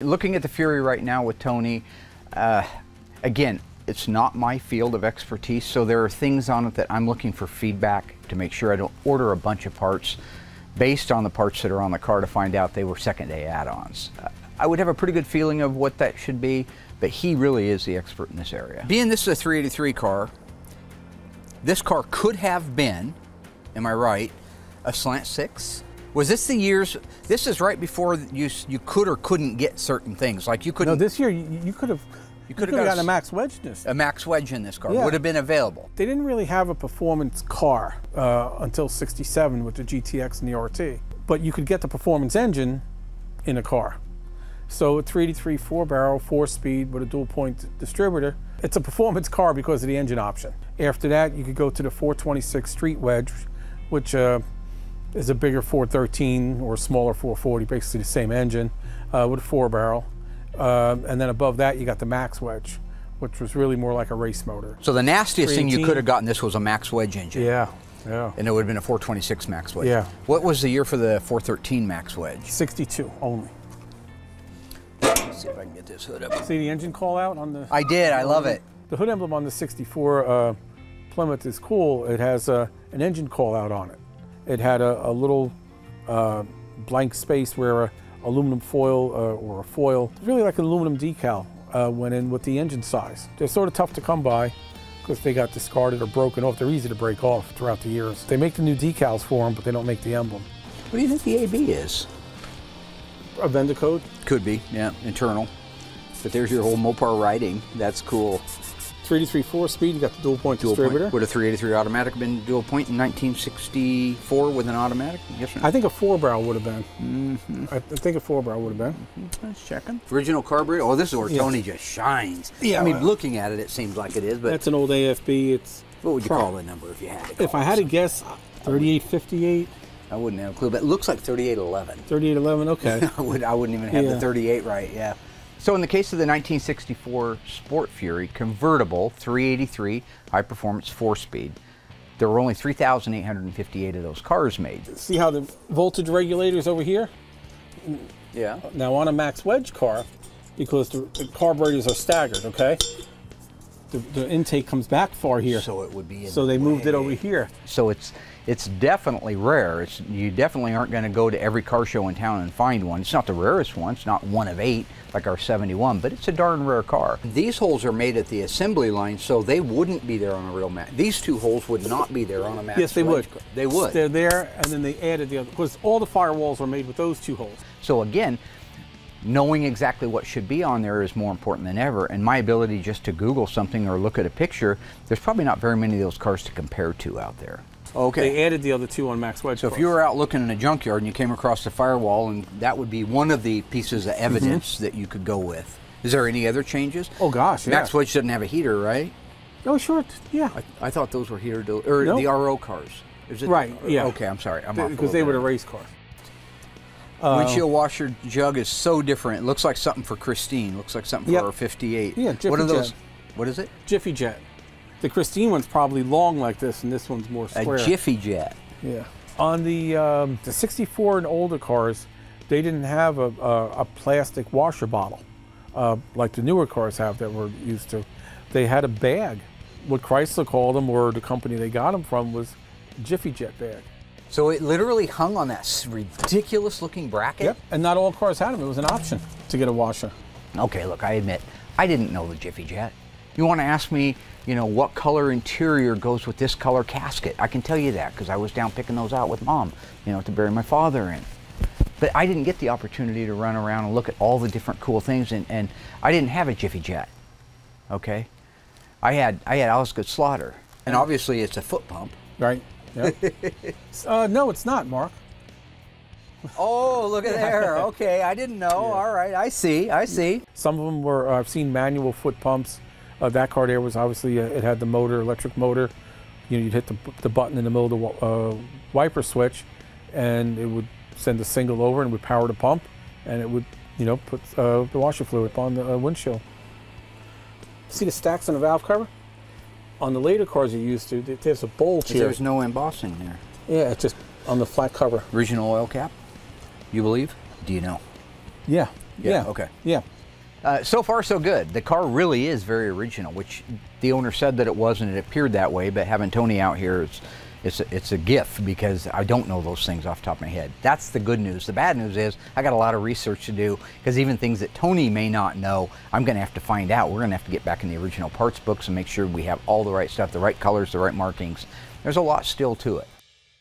Looking at the Fury right now with Tony, again, it's not my field of expertise, so there are things on it that I'm looking for feedback to make sure I don't order a bunch of parts based on the parts that are on the car to find out they were second-day add-ons. I would have a pretty good feeling of what that should be, but he really is the expert in this area. Being this is a 383 car, this car could have been, am I right, a slant six? Was this the years, this is right before you could or couldn't get certain things, like you couldn't. No, this year you could have gotten a max wedge in this. A max wedge in this car, yeah. Would have been available. They didn't really have a performance car until '67 with the GTX and the RT, but you could get the performance engine in a car. So a 383 4-barrel, 4-speed with a dual-point distributor, it's a performance car because of the engine option. After that, you could go to the 426 street wedge, which is a bigger 413 or a smaller 440, basically the same engine with a 4-barrel. And then above that, you got the max wedge, which was really more like a race motor. So the nastiest thing you could have gotten this was a max wedge engine. Yeah, yeah. And it would have been a 426 max wedge. Yeah. What was the year for the 413 max wedge? 62 only. Let's see if I can get this hood up. See the engine call out on the... I did, I love it. The hood emblem on the 64 Plymouth is cool. It has an engine call out on it. It had a little blank space where a aluminum foil or a foil, really like an aluminum decal, went in with the engine size. They're sort of tough to come by because they got discarded or broken off. They're easy to break off throughout the years. They make the new decals for them, but they don't make the emblem. What do you think the AB is? A vendor code? Could be, yeah, internal. But there's your whole Mopar writing. That's cool. 383 4-speed, you got the dual-point distributor. Would a 383 automatic been dual point in 1964 with an automatic? Yes or no? I think a 4-barrel would have been. Mm-hmm. I think a 4-barrel would have been. Mm-hmm. Let's check it. Original carburetor. Oh, this is where Tony just shines. Yeah, I mean, looking at it, it seems like it is, but that's an old AFB. It's what would you call the number if you had to? If I had to guess, 3858. I wouldn't have a clue, but it looks like 3811. 3811, okay. I wouldn't even have the 38 right. Yeah. So in the case of the 1964 Sport Fury convertible 383 high-performance 4-speed, there were only 3,858 of those cars made. See how the voltage regulator is over here? Yeah. Now on a max wedge car, because the carburetors are staggered, okay? The intake comes back far here. So it would be in so they moved it over here. So it's definitely rare. You definitely aren't going to go to every car show in town and find one. It's not the rarest one. It's not one of 8 like our 71, but it's a darn rare car. These holes are made at the assembly line, so they wouldn't be there on a real max. These two holes would not be there on a max. Yes, they would. Car. They would. They're there, and then they added the other, because all the firewalls are made with those 2 holes. So again, knowing exactly what should be on there is more important than ever, and my ability just to Google something or look at a picture, there's probably not very many of those cars to compare to out there. Okay. They added the other 2 on max wedge. So if you were out looking in a junkyard and you came across the firewall, and that would be one of the pieces of evidence that you could go with. Is there any other changes? Oh gosh, yeah. Max wedge doesn't have a heater, right? Oh sure, yeah. I thought those were heater, or nope. the RO cars. Is it, right, yeah. Okay, I'm sorry. I'm off because they were the race cars. Windshield washer jug is so different. It looks like something for Christine. Looks like something for our 58. Yeah, Jiffy What are those? Jet. What is it? Jiffy Jet. The Christine one's probably long like this, and this one's more square. A Jiffy Jet. Yeah. On the 64 and older cars, they didn't have a plastic washer bottle like the newer cars have that we're used to. They had a bag. What Chrysler called them, or the company they got them from, was Jiffy Jet bag. So it literally hung on that ridiculous looking bracket? Yep, and not all cars had them. It was an option to get a washer. Okay, look, I admit, I didn't know the Jiffy Jet. You want to ask me, you know, what color interior goes with this color casket? I can tell you that because I was down picking those out with Mom, you know, to bury my father in. But I didn't get the opportunity to run around and look at all the different cool things, and I didn't have a Jiffy Jet, okay? I had Osgood Slaughter, and obviously it's a foot pump. Right. Yeah. No, it's not, Mark. Oh, look at there. Okay, I didn't know. Yeah. All right, I see. Some of them were, I've seen manual foot pumps. That car there was obviously, it had the motor, electric motor. You know, you'd hit the button in the middle of the wiper switch, and it would send a single over and would power the pump, and it would, you know, put the washer fluid on the windshield. See the stacks on the valve cover? On the later cars you're used to, there's a bulge here. There's no embossing there. Yeah, it's just on the flat cover. Original oil cap, you believe? Do you know? Yeah, Yeah. Okay. Yeah. So far, so good. The car really is very original, which the owner said that it was, and it appeared that way. But having Tony out here, it's a gift, because I don't know those things off the top of my head. That's the good news. The bad news is I got a lot of research to do, because even things that Tony may not know, I'm going to have to find out. We're going to have to get back in the original parts books and make sure we have all the right stuff, the right colors, the right markings. There's a lot still to it.